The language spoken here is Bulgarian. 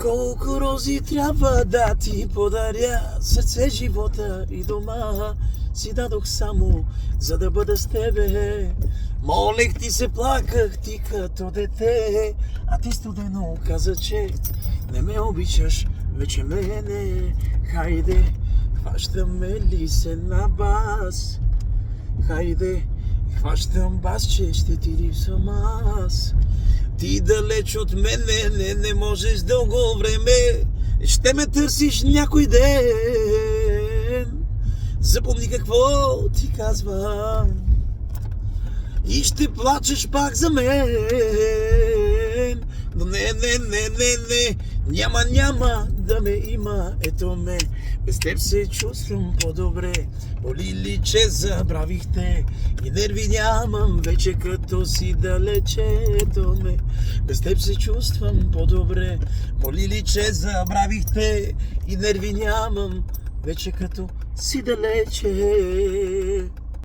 Колко рози трябва да ти подаря, сърце, живота и дома си дадох само, за да бъда с тебе. Молех ти се, плаках ти като дете, а ти студено каза, че не ме обичаш вече мене. Хайде, хващаме ли се на бас? Хайде, хващам бас, че ще ти липсвам аз. Ти далеч от мене не можеш дълго време. Ще ме търсиш някой ден. Запомни какво ти казвам и ще плачеш пак за мен. Но не, няма да ме има. Ето ме, без теб се чувствам по-добре. Боли ли, че забравихте и нерви нямам вече като си далече. Ето ме, без теб се чувствам по-добре. Боли ли, че забравихте и нерви нямам вече като си далече.